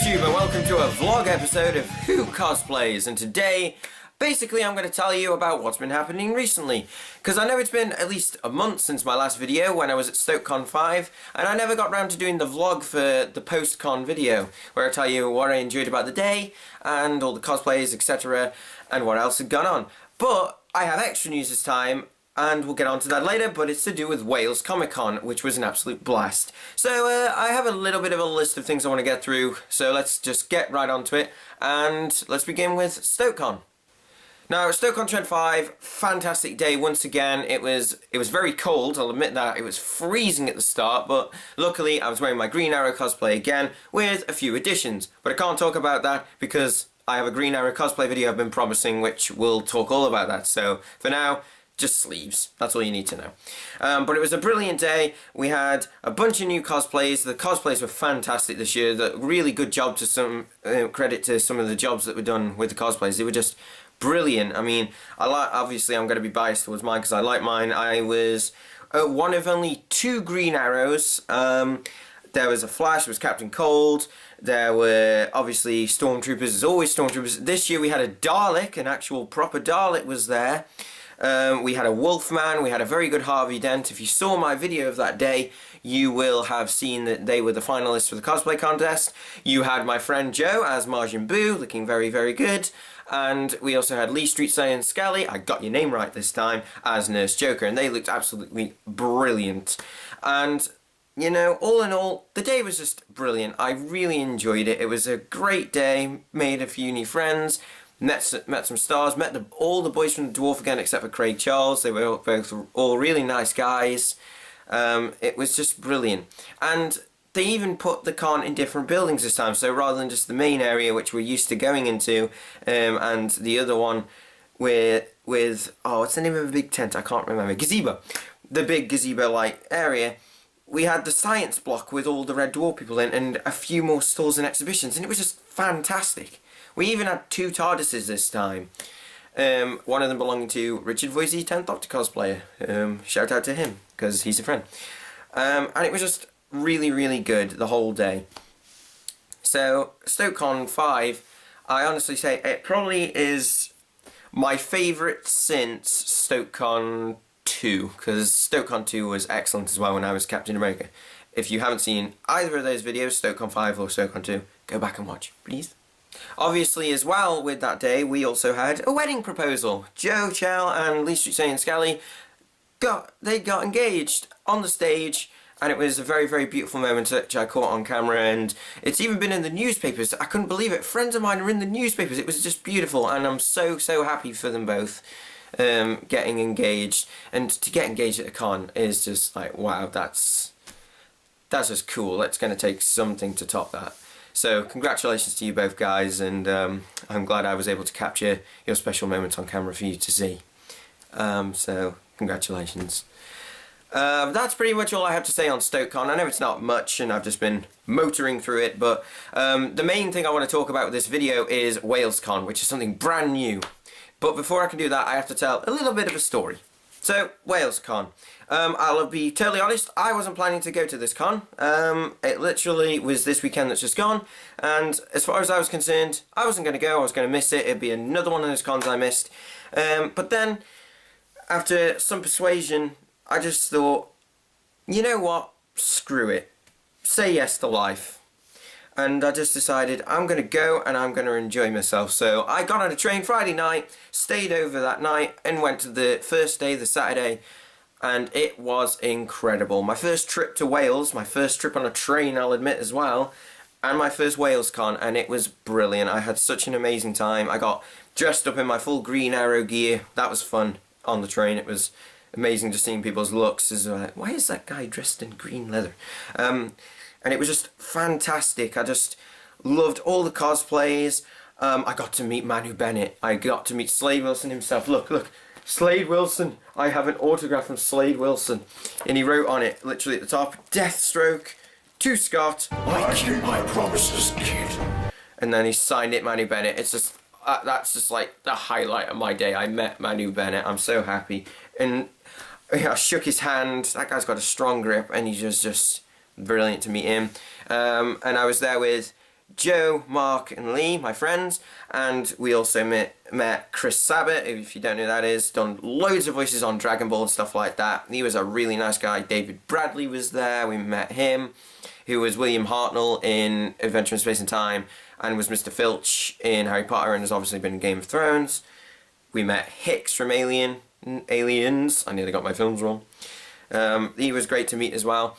YouTube and welcome to a vlog episode of Who Cosplays, and today basically I'm going to tell you about what's been happening recently, because I know it's been at least a month since my last video when I was at Stoke 5, and I never got round to doing the vlog for the post-con video where I tell you what I enjoyed about the day and all the cosplays, etc, and what else had gone on. But I have extra news this time, and we'll get on to that later, but it's to do with Wales Comic Con, which was an absolute blast. So I have a little bit of a list of things I want to get through, so let's just get right onto it, and let's begin with StokeCon. Now, StokeCon 5, fantastic day once again. It was very cold, I'll admit that. It was freezing at the start, but luckily I was wearing my Green Arrow cosplay again with a few additions. But I can't talk about that because I have a Green Arrow cosplay video I've been promising, which will talk all about that. So for now, just sleeves. That's all you need to know. But it was a brilliant day. We had a bunch of new cosplays. The cosplays were fantastic this year. Really good job to some credit to some of the jobs that were done with the cosplays. They were just brilliant. I mean, obviously I'm going to be biased towards mine because I like mine. I was one of only 2 Green Arrows. There was a Flash, there was Captain Cold, there were obviously Stormtroopers, there's always Stormtroopers. This year we had a Dalek, an actual proper Dalek was there. We had a Wolfman, we had a very good Harvey Dent. If you saw my video of that day, you will have seen that they were the finalists for the cosplay contest. You had my friend Joe as Majin Buu, looking very, very good. And we also had Lee Street Say and Skelly, I got your name right this time, as Nurse Joker, and they looked absolutely brilliant. And, you know, all in all, the day was just brilliant. I really enjoyed it. It was a great day, made a few new friends. Met some stars, met all the boys from the Dwarf again except for Craig Charles. They were both all really nice guys. It was just brilliant. And they even put the con in different buildings this time, so rather than just the main area which we're used to going into, and the other one with oh, what's the name of the big tent? I can't remember. Gazebo. The big gazebo-like area. We had the science block with all the Red Dwarf people in and a few more stalls and exhibitions, and it was just fantastic. We even had 2 TARDISes this time. One of them belonging to Richard Voisey, 10th Doctor cosplayer. Shout out to him, because he's a friend. And it was just really, really good the whole day. So, StokeCon 5, I honestly say it probably is my favourite since StokeCon 2, because StokeCon 2 was excellent as well when I was Captain America. If you haven't seen either of those videos, StokeCon 5 or StokeCon 2, go back and watch, please. Obviously, as well, with that day, we also had a wedding proposal. Joe, Chell, and Lee Street Say and Skelly got engaged on the stage, and it was a very, very beautiful moment which I caught on camera, and it's even been in the newspapers. I couldn't believe it. Friends of mine are in the newspapers. It was just beautiful, and I'm so, so happy for them both getting engaged. And to get engaged at a con is just like, wow, that's just cool. That's going to take something to top that. So congratulations to you both guys, and I'm glad I was able to capture your special moments on camera for you to see. So congratulations. That's pretty much all I have to say on StokeCon. I know it's not much and I've just been motoring through it, but the main thing I want to talk about with this video is WalesCon, which is something brand new. But before I can do that, I have to tell a little bit of a story. So, WalesCon. I'll be totally honest, I wasn't planning to go to this con. It literally was this weekend that's just gone, and as far as I was concerned, I wasn't going to go, I was going to miss it, it'd be another one of those cons I missed. But then, after some persuasion, I just thought, you know what, screw it. Say yes to life. And I just decided I'm going to go and I'm going to enjoy myself. So I got on a train Friday night, stayed over that night, and went to the first day, the Saturday, and it was incredible. My first trip to Wales, my first trip on a train, I'll admit as well, and my first WalesCon, and it was brilliant. I had such an amazing time. I got dressed up in my full Green Arrow gear. That was fun on the train. It was amazing just seeing people's looks. Like, why is that guy dressed in green leather? and it was just fantastic. I just loved all the cosplays. I got to meet Manu Bennett. I got to meet Slade Wilson himself. Look, Slade Wilson. I have an autograph from Slade Wilson, and he wrote on it, literally at the top, Deathstroke to Scott. I keep my promises, kid. And then he signed it, Manu Bennett. It's just, that's just like the highlight of my day. I met Manu Bennett. I'm so happy. And I shook his hand. That guy's got a strong grip, and he's just brilliant to meet him. And I was there with Joe, Mark, and Lee, my friends, and we also met Chris Sabat, who, if you don't know who that is, done loads of voices on Dragon Ball and stuff like that. He was a really nice guy. David Bradley was there. We met him, who was William Hartnell in Adventure in Space and Time, and was Mr. Filch in Harry Potter, and has obviously been in Game of Thrones. We met Hicks from Aliens. I nearly got my films wrong. He was great to meet as well.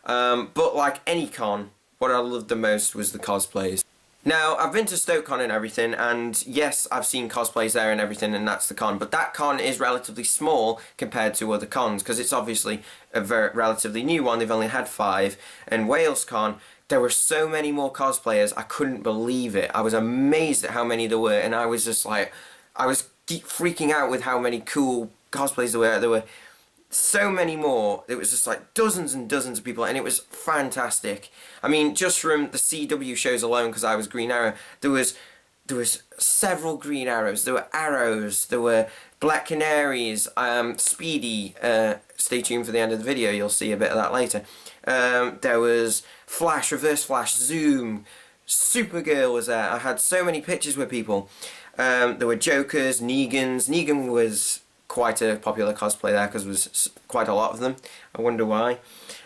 But like any con, what I loved the most was the cosplays. Now, I've been to Stoke Con and everything, and yes, I've seen cosplays there and everything, and that's the con, but that con is relatively small compared to other cons, because it's obviously a relatively new one. They've only had 5, and Wales Con, there were so many more cosplayers, I couldn't believe it. I was amazed at how many there were, and I was just like, I was freaking out with how many cool cosplays there were. There were so many more. It was just like dozens and dozens of people, and it was fantastic. I mean, just from the CW shows alone, because I was Green Arrow, there was several Green Arrows. There were Arrows, there were Black Canaries, Speedy. Stay tuned for the end of the video, you'll see a bit of that later. There was Flash, Reverse Flash, Zoom, Supergirl was there. I had so many pictures with people. There were Jokers, Negans. Negan was quite a popular cosplay there because there was quite a lot of them. I wonder why.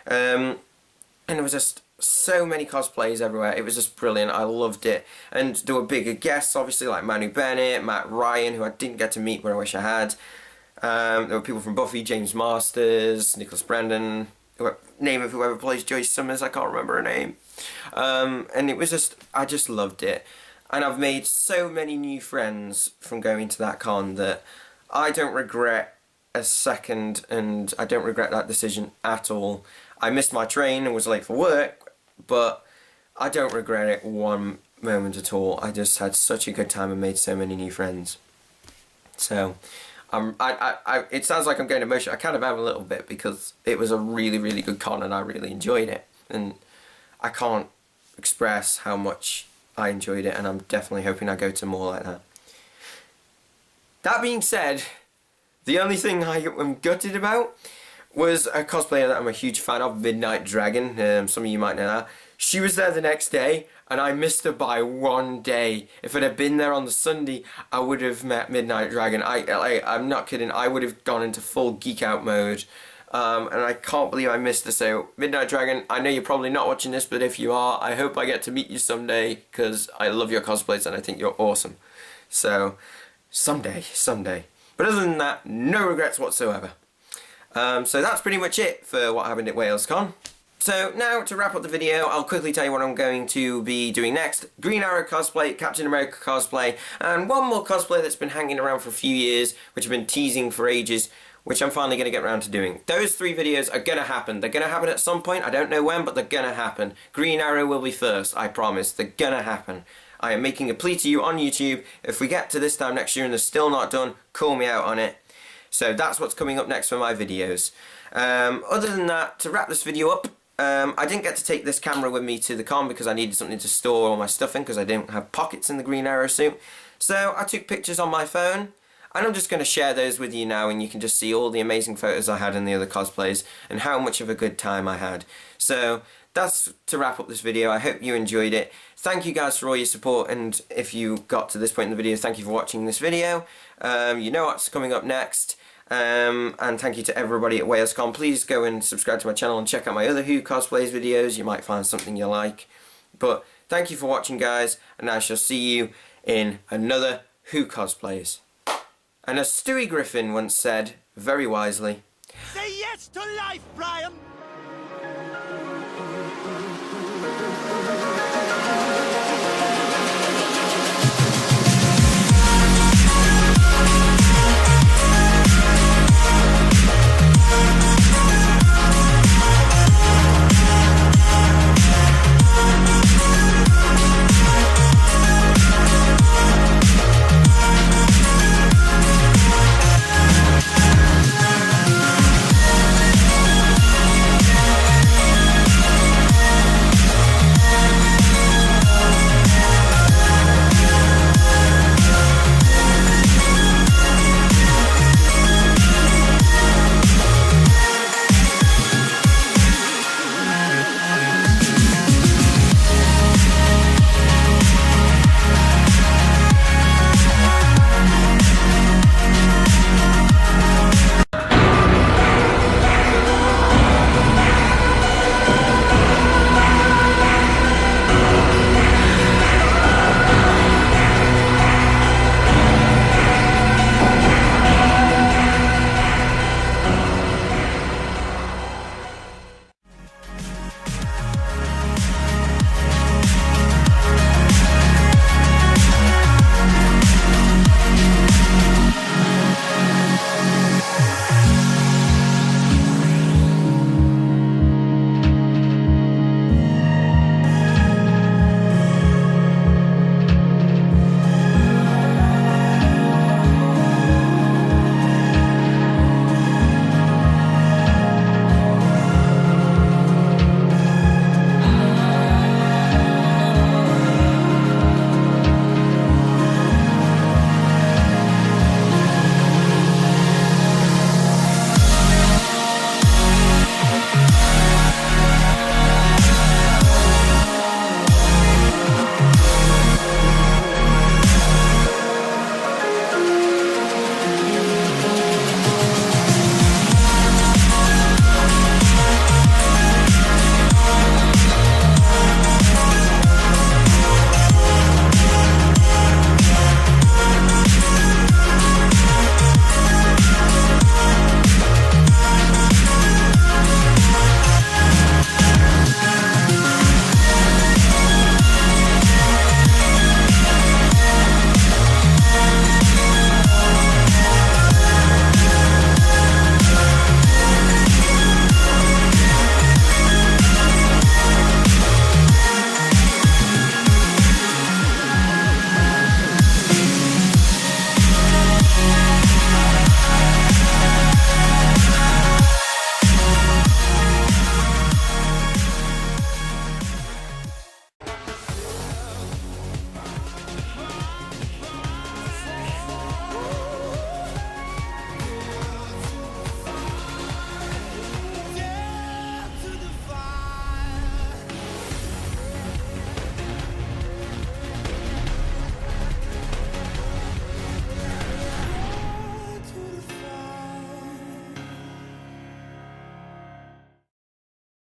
And there was just so many cosplays everywhere. It was just brilliant. I loved it. And there were bigger guests, obviously, like Manu Bennett, Matt Ryan, who I didn't get to meet, but I wish I had. There were people from Buffy, James Masters, Nicholas Brendon, name of whoever plays Joyce Summers, I can't remember her name. And it was just, I just loved it. And I've made so many new friends from going to that con that I don't regret a second, and I don't regret that decision at all. I missed my train and was late for work, but I don't regret it one moment at all. I just had such a good time and made so many new friends. So, it sounds like I'm getting emotional. I kind of am a little bit, because it was a really, really good con and I really enjoyed it. And I can't express how much I enjoyed it, and I'm definitely hoping I go to more like that. That being said, the only thing I am gutted about was a cosplayer that I'm a huge fan of, Midnight Dragon. Some of you might know that. She was there the next day, and I missed her by one day. If I'd have been there on the Sunday, I would have met Midnight Dragon. I'm not kidding. I would have gone into full geek out mode. And I can't believe I missed her. So, Midnight Dragon, I know you're probably not watching this, but if you are, I hope I get to meet you someday, because I love your cosplays and I think you're awesome. So, someday. But other than that, no regrets whatsoever. So that's pretty much it for what happened at Wales Con. So now, to wrap up the video, I'll quickly tell you what I'm going to be doing next. Green Arrow cosplay, Captain America cosplay, and one more cosplay that's been hanging around for a few years, which I've been teasing for ages, which I'm finally going to get around to doing. Those 3 videos are going to happen. They're going to happen at some point. I don't know when, but they're going to happen. Green Arrow will be first, I promise. They're going to happen. I am making a plea to you on YouTube. If we get to this time next year and they're still not done, call me out on it. So that's what's coming up next for my videos. Other than that, to wrap this video up, I didn't get to take this camera with me to the con because I needed something to store all my stuff in, because I didn't have pockets in the Green Arrow suit. So I took pictures on my phone, and I'm just going to share those with you now, and you can just see all the amazing photos I had in the other cosplays and how much of a good time I had. So that's to wrap up this video. I hope you enjoyed it. Thank you guys for all your support, and if you got to this point in the video, thank you for watching this video. You know what's coming up next. And thank you to everybody at WalesCon. Please go and subscribe to my channel and check out my other Who Cosplays videos. You might find something you like. But thank you for watching, guys, and I shall see you in another Who Cosplays. And as Stewie Griffin once said, very wisely, say yes to life, Brian!